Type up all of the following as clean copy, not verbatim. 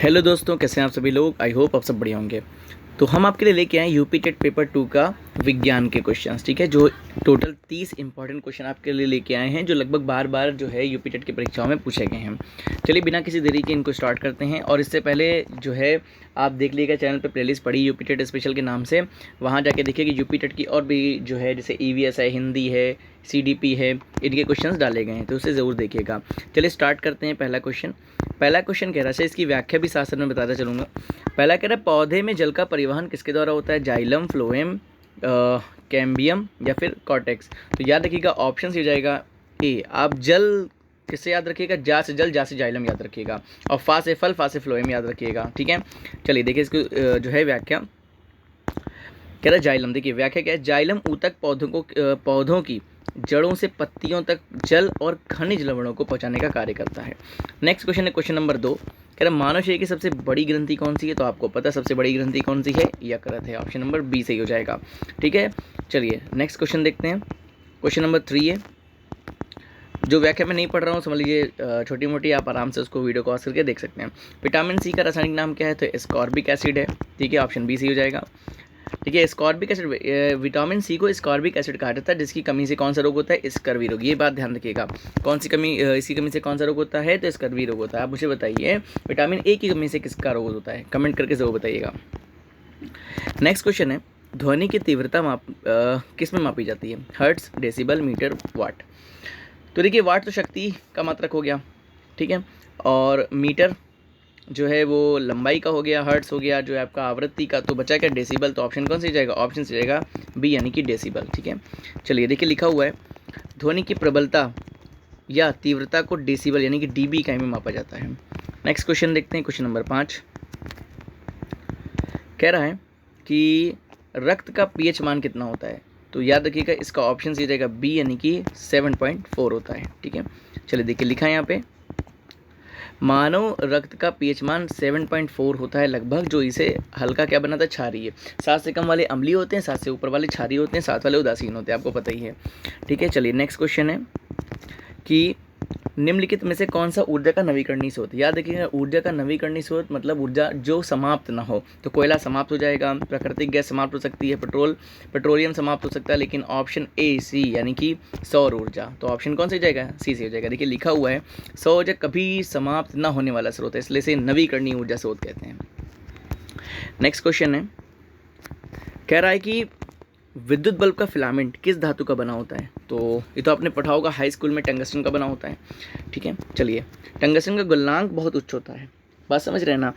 Hello दोस्तों, कैसे हैं आप सभी लोग। आई होप आप सब बढ़िया होंगे। तो हम आपके लिए लेके आए यूपी टेट पेपर 2 का विज्ञान के क्वेश्चंस। ठीक है, जो टोटल 30 इंपॉर्टेंट क्वेश्चन आपके लिए लेके आए हैं, जो लगभग बार बार जो है यूपी टेट की परीक्षाओं में पूछे गए हैं। चलिए बिना किसी देरी के इनको स्टार्ट करते हैं। और इससे पहले जो है आप देख लीजिएगा चैनल पर प्लेलिस्ट पड़ी यूपी टेट स्पेशल के नाम से, वहाँ जाके देखिए कि यूपी टेट की और भी जो है जैसे ईवीएस है, हिंदी है, सीडीपी है, इनके क्वेश्चंस डाले गए हैं, तो उसे ज़रूर देखिएगा। चलिए स्टार्ट करते हैं। पहला क्वेश्चन कह रहा है, इसकी व्याख्या भी साथ साथ में बताता चलूँगा। पहला कह रहा है, पौधे में जल का परिवहन किसके द्वारा होता है? जाइलम, फ्लोएम, कैम्बियम या फिर कॉर्टेक्स। तो याद रखिएगा ऑप्शन हो जाएगा ए। आप जल किससे याद रखिएगा? जा से जल, जा से जाइलम याद रखिएगा, और फा से फल, फा से फ्लोएम याद रखिएगा। ठीक है, चलिए देखिए इसको जो है व्याख्या कह रहा है जाइलम। देखिए व्याख्या क्या है, जाइलम ऊतक पौधों की जड़ों से पत्तियों तक जल और खनिज लवणों को पहुंचाने का कार्य करता है। नेक्स्ट क्वेश्चन है क्वेश्चन नंबर 2, कह रहा मानव शरीर की सबसे बड़ी ग्रंथि कौन सी है? तो आपको पता है सबसे बड़ी ग्रंथि कौन सी है? यकृत है। ऑप्शन नंबर बी सही हो जाएगा। ठीक है, चलिए नेक्स्ट क्वेश्चन देखते हैं। क्वेश्चन नंबर 3 है, जो व्याख्या मैं नहीं पढ़ रहा हूँ, समझ लीजिए छोटी मोटी, आप आराम से उसको वीडियो को करके देख सकते हैं। विटामिन सी का रासायनिक नाम क्या है? तो एस्कॉर्बिक एसिड है। ठीक है, ऑप्शन बी सही हो जाएगा। ठीक है, एस्कॉर्बिक एसिड, विटामिन सी को एस्कॉर्बिक एसिड कहा जाता है, जिसकी कमी से कौन सा रोग होता है? स्कर्वी रोग। ये बात ध्यान रखिएगा। कौन सी कमी, इसी कमी से कौन सा रोग होता है? तो स्कर्वी रोग होता है। आप मुझे बताइए विटामिन ए की कमी से किसका रोग होता है? कमेंट करके जरूर बताइएगा। नेक्स्ट क्वेश्चन है, ध्वनि की तीव्रता किस में मापी जाती है? हर्ट्ज, डेसिबल, मीटर, वाट। तो देखिए वाट तो शक्ति का मात्रक हो गया, ठीक है, और मीटर जो है वो लंबाई का हो गया, हर्ट्स हो गया जो है आपका आवृत्ति का। तो बचा क्या? डेसिबल। तो ऑप्शन कौन सा जाएगा? ऑप्शन से जाएगा बी, यानी कि डेसिबल। ठीक है, चलिए देखिए लिखा हुआ है, ध्वनि की प्रबलता या तीव्रता को डेसिबल यानी कि डीबी इकाई में मापा जाता है। नेक्स्ट क्वेश्चन देखते हैं। क्वेश्चन नंबर 5 कह रहा है कि रक्त का पीएच मान कितना होता है? तो याद रखिएगा इसका ऑप्शन से जाएगा बी, यानी कि 7.4 होता है। ठीक है, चलिए देखिए लिखा है यहाँ पे, मानव रक्त का पीएच मान 7.4 होता है लगभग, जो इसे हल्का क्या बनाता है? क्षारीय। 7 से कम वाले अम्लीय होते हैं, 7 से ऊपर वाले क्षारीय होते हैं, 7 वाले उदासीन होते हैं, आपको पता ही है। ठीक है, चलिए नेक्स्ट क्वेश्चन है कि निम्नलिखित में से कौन सा ऊर्जा का नवीकरणीय स्रोत? याद रखिएगा ऊर्जा का नवीकरणीय स्रोत मतलब ऊर्जा जो समाप्त ना हो। तो कोयला समाप्त हो जाएगा, प्राकृतिक गैस समाप्त हो सकती है, पेट्रोलियम समाप्त हो सकता है, लेकिन ऑप्शन ए सी यानी कि सौर ऊर्जा। तो ऑप्शन कौन सा जाएगा? सी से हो जाएगा। देखिए लिखा हुआ है सौर ऊर्जा कभी समाप्त ना होने वाला स्रोत है, इसलिए इसे नवीकरणीय ऊर्जा स्रोत कहते हैं। नेक्स्ट क्वेश्चन है, कह रहा है कि विद्युत बल्ब का फिलामेंट किस धातु का बना होता है? तो ये तो आपने पढ़ा होगा हाई स्कूल में, टंगस्टन का बना होता है। ठीक है, चलिए टंगस्टन का गलनांक बहुत उच्च होता है, बात समझ रहे हैं ना?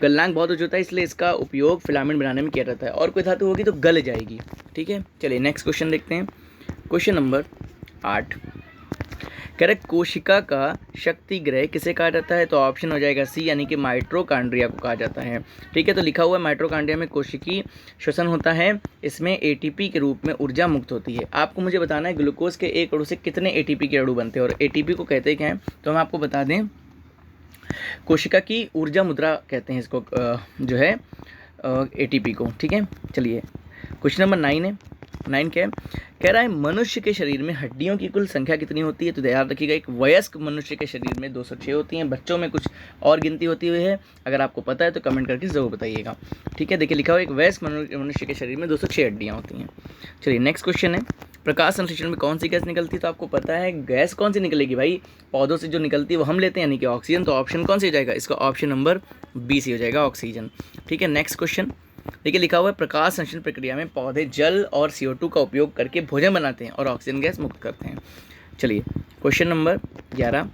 गलनांक बहुत उच्च होता है, इसलिए इसका उपयोग फिलामेंट बनाने में किया जाता है, और कोई धातु होगी तो गल जाएगी। ठीक है, चलिए नेक्स्ट क्वेश्चन देखते हैं। क्वेश्चन नंबर 8 कह रहे कोशिका का शक्ति ग्रह किसे कहा जाता है? तो ऑप्शन हो जाएगा सी, यानी कि माइटोकॉन्ड्रिया को कहा जाता है। ठीक है, तो लिखा हुआ है माइटोकॉन्ड्रिया में कोशिकीय श्वसन होता है, इसमें एटीपी के रूप में ऊर्जा मुक्त होती है। आपको मुझे बताना है ग्लूकोज के एक अणु से कितने एटीपी के अणु बनते हैं, और एटीपी को कहते क्या है? तो हम आपको बता दें, कोशिका की ऊर्जा मुद्रा कहते हैं इसको, जो है एटीपी को। ठीक है, चलिए क्वेश्चन नंबर 9 है। 9 क्या है? कह रहा है मनुष्य के शरीर में हड्डियों की कुल संख्या कितनी होती है? तो याद रखिएगा एक वयस्क मनुष्य के शरीर में 206 होती हैं, बच्चों में कुछ और गिनती होती हुई है। अगर आपको पता है तो कमेंट करके ज़रूर बताइएगा। ठीक है, देखिए लिखा हुआ एक वयस्क मनुष्य के शरीर में 206 हड्डियाँ होती हैं। चलिए नेक्स्ट क्वेश्चन है, प्रकाश संश्लेषण में कौन सी गैस निकलती है? तो आपको पता है गैस कौन सी निकलेगी भाई? पौधों से जो निकलती है वो हम लेते हैं, यानी कि ऑक्सीजन। तो ऑप्शन कौन सी हो जाएगा? इसका ऑप्शन नंबर बी सी हो जाएगा, ऑक्सीजन। ठीक है, नेक्स्ट क्वेश्चन देखिए लिखा हुआ है प्रकाश संश्लेषण प्रक्रिया में पौधे जल और CO2 का उपयोग करके भोजन बनाते हैं और ऑक्सीजन गैस मुक्त करते हैं। चलिए क्वेश्चन नंबर 11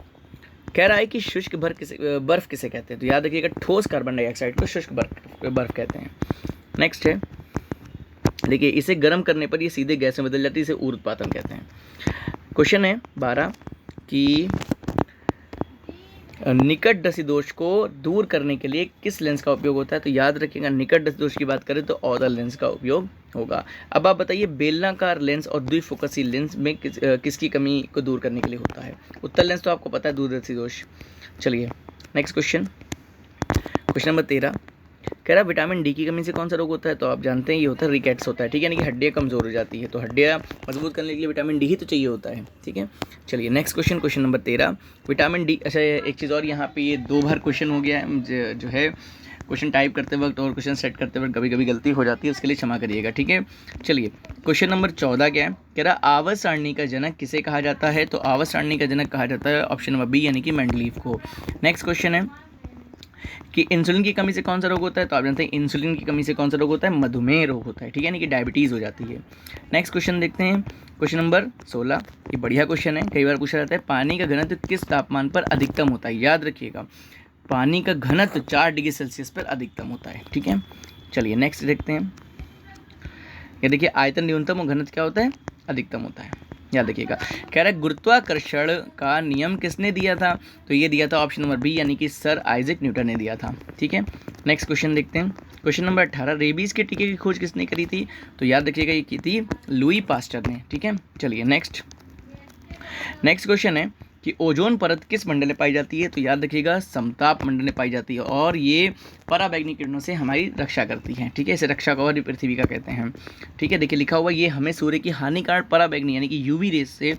कह रहा है कि शुष्क बर्फ किसे कहते हैं? तो याद रखिएगा ठोस कार्बन डाइऑक्साइड को शुष्क बर्फ कहते हैं। नेक्स्ट है, देखिए इसे गर्म करने पर ये सीधे गैस में बदल जाती है, इसे ऊर्ध्वपातन कहते हैं। क्वेश्चन है 12 कि निकटदर्शी दोष को दूर करने के लिए किस लेंस का उपयोग होता है? तो याद रखिएगा निकटदर्शी दोष की बात करें तो ऑदर लेंस का उपयोग होगा। अब आप बताइए बेलनाकार लेंस और द्विफोकसी लेंस में किसकी कमी को दूर करने के लिए होता है? उत्तर लेंस तो आपको पता है, दूरदर्शी दोष। चलिए नेक्स्ट क्वेश्चन, क्वेश्चन नंबर 13 कह रहा विटामिन डी की कमी से कौन सा रोग होता है, तो आप जानते हैं ये होता है रिकेट्स होता है, ठीक है, यानी कि हड्डियाँ कमज़ोर हो जाती है, तो हड्डियाँ मजबूत करने के लिए विटामिन डी ही तो चाहिए होता है, ठीक है। चलिए next question, question number 13, vitamin D. अच्छा एक चीज़ और, यहाँ पे ये 2 बार क्वेश्चन हो गया है, जो है क्वेश्चन टाइप करते वक्त और क्वेश्चन सेट करते वक्त कभी कभी गलती हो जाती है, उसके लिए क्षमा करिएगा, ठीक है। चलिए क्वेश्चन नंबर 14 क्या है, कह रहा आवर्त सारणी का जनक किसे कहा जाता है, तो आवर्त सारणी का जनक कहा जाता है ऑप्शन नंबर बी यानी कि मेंडलीव को। नेक्स्ट क्वेश्चन है कि इंसुलिन की कमी से कौन सा रोग होता है, तो आप जानते हैं इंसुलिन की कमी से कौन सा रोग होता है, मधुमेह रोग होता है, ठीक है, यानी कि डायबिटीज़ हो जाती है। नेक्स्ट क्वेश्चन देखते हैं, क्वेश्चन नंबर 16, ये बढ़िया क्वेश्चन है, कई बार पूछा जाता है, पानी का घनत्व किस तापमान पर अधिकतम होता है, याद रखिएगा पानी का घनत्व 4 डिग्री सेल्सियस पर अधिकतम होता है, ठीक है। चलिए नेक्स्ट देखते हैं, ये देखिए आयतन न्यूनतम और घनत्व क्या होता है, अधिकतम होता है, याद रखिएगा। कह रहा है गुरुत्वाकर्षण का नियम किसने दिया था, तो ये दिया था ऑप्शन नंबर बी यानी कि सर आइजैक न्यूटन ने दिया था, ठीक है। नेक्स्ट क्वेश्चन देखते हैं, क्वेश्चन नंबर 18, रेबीज़ के टीके की खोज किसने करी थी, तो याद रखिएगा ये की थी लुई पास्टर ने, ठीक है। चलिए नेक्स्ट क्वेश्चन है कि ओजोन परत किस मंडल में पाई जाती है, तो याद रखिएगा समताप मंडल में पाई जाती है और ये पराबैंगनी किरणों से हमारी रक्षा करती है, ठीक है, इसे रक्षा कवच पृथ्वी का कहते हैं, ठीक है। देखिए लिखा हुआ ये हमें सूर्य की हानिकारक पराबैंगनी यानी कि यूवी रेस से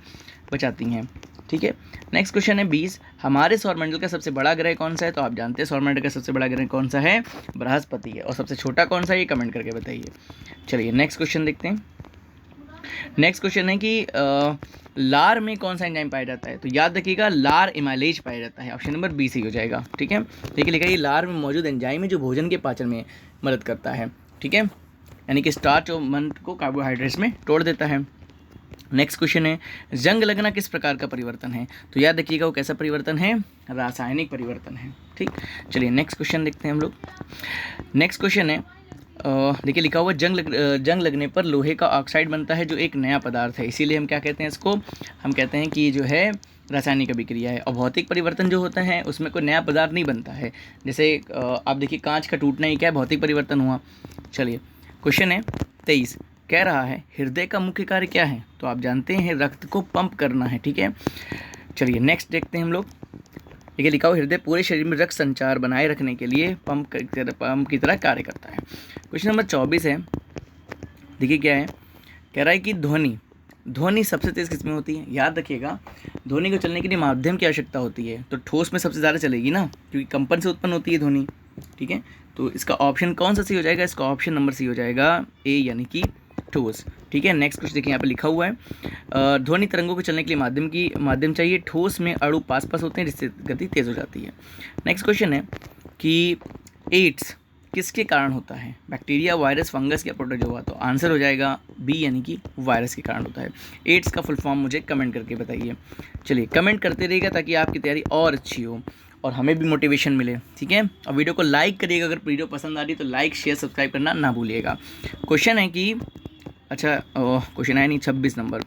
बचाती हैं, ठीक है। नेक्स्ट क्वेश्चन है 20, हमारे सौरमंडल का सबसे बड़ा ग्रह कौन सा है, तो आप जानते हैं सौरमंडल का सबसे बड़ा ग्रह कौन सा है, बृहस्पति है, और सबसे छोटा कौन सा है ये कमेंट करके बताइए। चलिए नेक्स्ट क्वेश्चन देखते हैं, नेक्स्ट क्वेश्चन है कि लार में कौन सा एंजाइम पाया जाता है, तो याद रखिएगा लार एमाइलेज पाया जाता है, ऑप्शन नंबर बी सही हो जाएगा, ठीक है। देखिए लिखा है लार में मौजूद एंजाइम है जो भोजन के पाचन में मदद करता है, ठीक है, यानी कि स्टार्च और मंद को कार्बोहाइड्रेट्स में तोड़ देता है। नेक्स्ट क्वेश्चन है जंग लगना किस प्रकार का परिवर्तन है, तो याद रखिएगा वो कैसा परिवर्तन है, रासायनिक परिवर्तन है, ठीक। चलिए नेक्स्ट क्वेश्चन देखते हैं हम लोग, नेक्स्ट क्वेश्चन है देखिए लिखा हुआ जंग लगने पर लोहे का ऑक्साइड बनता है जो एक नया पदार्थ है, इसीलिए हम क्या कहते हैं इसको, हम कहते हैं कि जो है रासायनिक अभिक्रिया है। और भौतिक परिवर्तन जो होता है उसमें कोई नया पदार्थ नहीं बनता है, जैसे आप देखिए कांच का टूटना ही क्या है, भौतिक परिवर्तन हुआ। चलिए क्वेश्चन है 23, कह रहा है हृदय का मुख्य कार्य क्या है, तो आप जानते हैं रक्त को पंप करना है, ठीक है। चलिए नेक्स्ट देखते हैं हम लोग, देखिए लिखा हुआ हृदय पूरे शरीर में रक्त संचार बनाए रखने के लिए पंप की तरह कार्य करता है। क्वेश्चन नंबर 24 है, देखिए क्या है, कह रहा है कि ध्वनि सबसे तेज़ किस में होती है, याद रखिएगा ध्वनि को चलने के लिए माध्यम की आवश्यकता होती है, तो ठोस में सबसे ज़्यादा चलेगी ना, क्योंकि कंपन से उत्पन्न होती है ध्वनि, ठीक है। तो इसका ऑप्शन कौन सा सही हो जाएगा, इसका ऑप्शन नंबर सी हो जाएगा ए यानी कि ठोस, ठीक है। नेक्स्ट कुछ देखिए यहाँ पे लिखा हुआ है ध्वनि तरंगों को चलने के लिए माध्यम चाहिए, ठोस में अणु पास होते हैं जिससे गति तेज़ हो जाती है। नेक्स्ट क्वेश्चन है कि एड्स किसके कारण होता है, बैक्टीरिया, वायरस, फंगस या प्रोटोजोआ, तो आंसर हो जाएगा बी यानी कि वायरस के कारण होता है। एड्स का फुल फॉर्म मुझे कमेंट करके बताइए। चलिए कमेंट करते रहिएगा ताकि आपकी तैयारी और अच्छी हो और हमें भी मोटिवेशन मिले, ठीक है। और वीडियो को लाइक करिएगा, अगर वीडियो पसंद आ रही तो लाइक शेयर सब्सक्राइब करना ना भूलिएगा। क्वेश्चन है कि अच्छा क्वेश्चन है नहीं 26 नंबर,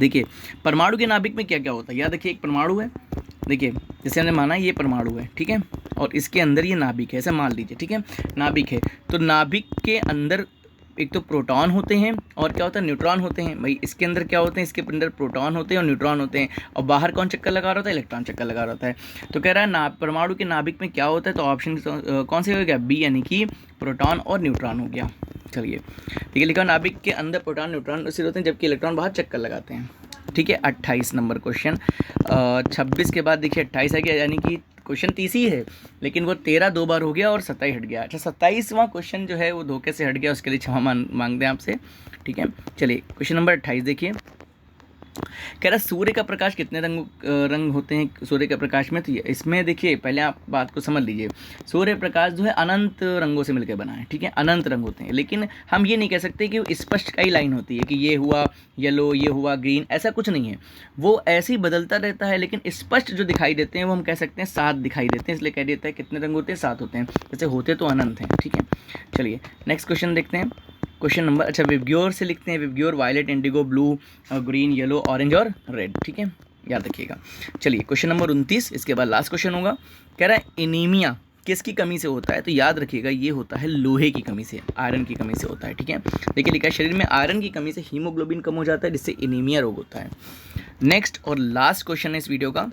देखिए परमाणु के नाभिक में क्या क्या होता है, याद रखिए एक परमाणु है, देखिए जैसे हमने माना ये परमाणु है, ठीक है, और इसके अंदर ये नाभिक है, ऐसा मान लीजिए, ठीक है, नाभिक है, तो नाभिक के अंदर एक तो प्रोटॉन होते हैं और क्या होता है न्यूट्रॉन होते हैं। भाई इसके अंदर क्या होते हैं, इसके अंदर प्रोटॉन होते हैं और न्यूट्रॉन होते हैं, और बाहर कौन चक्कर लगा रहा होता है, इलेक्ट्रॉन चक्कर लगा रहा होता है। तो कह रहा है परमाणु के नाभिक में क्या होता है, तो ऑप्शन कौन से हो गया, बी यानी कि प्रोटॉन और न्यूट्रॉन हो गया। चलिए ठीक है, लिखा नाभिक के अंदर प्रोटॉन न्यूट्रॉन स्थिर होते हैं जबकि इलेक्ट्रॉन बाहर चक्कर लगाते हैं, ठीक है। 28 नंबर क्वेश्चन, 26 के बाद देखिए 28 आ गया, यानी कि क्वेश्चन 30 ही है लेकिन वो 13 2 बार हो गया और 27 हट गया। अच्छा 27वां क्वेश्चन जो है वो धोखे से हट गया, उसके लिए क्षमा मांगते हैं आपसे, ठीक है। चलिए क्वेश्चन नंबर 28 देखिए, कह रहा सूर्य का प्रकाश कितने रंग होते हैं सूर्य के प्रकाश में, तो इसमें देखिए पहले आप बात को समझ लीजिए, सूर्य प्रकाश जो है अनंत रंगों से मिलकर बना है, ठीक है, अनंत रंग होते हैं, लेकिन हम ये नहीं कह सकते कि स्पष्ट कई लाइन होती है कि ये हुआ येलो, ये हुआ ग्रीन, ऐसा कुछ नहीं है, वो ऐसे ही बदलता रहता है, लेकिन स्पष्ट जो दिखाई देते हैं वो हम कह सकते हैं 7 दिखाई देते हैं, इसलिए कह देता है कितने रंग होते हैं 7 होते हैं, जैसे होते तो अनंत हैं, ठीक है। चलिए नेक्स्ट क्वेश्चन देखते हैं, क्वेश्चन नंबर, अच्छा विबग्योर से लिखते हैं, VIBGYOR violet, indigo, blue, green, yellow, orange और रेड, ठीक है, याद रखिएगा। चलिए क्वेश्चन नंबर 29, इसके बाद लास्ट क्वेश्चन होगा, कह रहा है एनीमिया किसकी कमी से होता है, तो याद रखिएगा ये होता है लोहे की कमी से, आयरन की कमी से होता है, ठीक है। देखिए लिखा है शरीर में आयरन की कमी से हीमोग्लोबिन कम हो जाता है जिससे एनीमिया रोग होता है। नेक्स्ट और लास्ट क्वेश्चन है इस वीडियो का,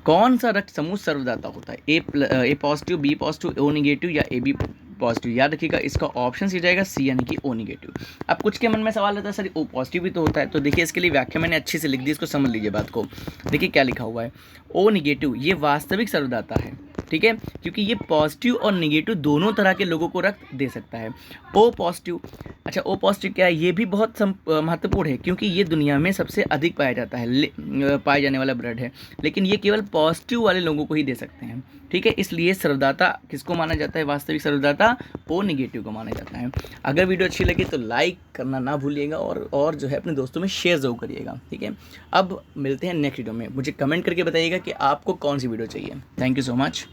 कौन सा रक्त समूह सर्वदाता होता है, A positive, B positive, O negative या ए बी पॉजिटिव। याद रखिएगा इसका ऑप्शन सी जाएगा सी यानी कि ओ निगेटिव। अब कुछ के मन में सवाल रहता है सर ओ पॉजिटिव भी तो होता है, तो देखिए इसके लिए व्याख्या मैंने अच्छी से लिख दी, इसको समझ लीजिए बात को। देखिए क्या लिखा हुआ है, ओ निगेटिव ये वास्तविक सर्वदाता है, ठीक है, क्योंकि ये पॉजिटिव और निगेटिव दोनों तरह के लोगों को रक्त दे सकता है। ओ पॉजिटिव, अच्छा ओ पॉजिटिव क्या है, ये भी बहुत महत्वपूर्ण है क्योंकि ये दुनिया में सबसे अधिक पाया जाता है, पाया जाने वाला ब्लड है, लेकिन ये केवल पॉजिटिव वाले लोगों को ही दे सकते हैं, ठीक है। इसलिए सर्वदाता किसको माना जाता है, वास्तविक सर्वदाता ओ निगेटिव को माना जाता है। अगर वीडियो अच्छी लगी तो लाइक करना ना भूलिएगा और जो है अपने दोस्तों में शेयर जरूर करिएगा, ठीक है। अब मिलते हैं नेक्स्ट वीडियो में, मुझे कमेंट करके बताइएगा कि आपको कौन सी वीडियो चाहिए। Thank you so much.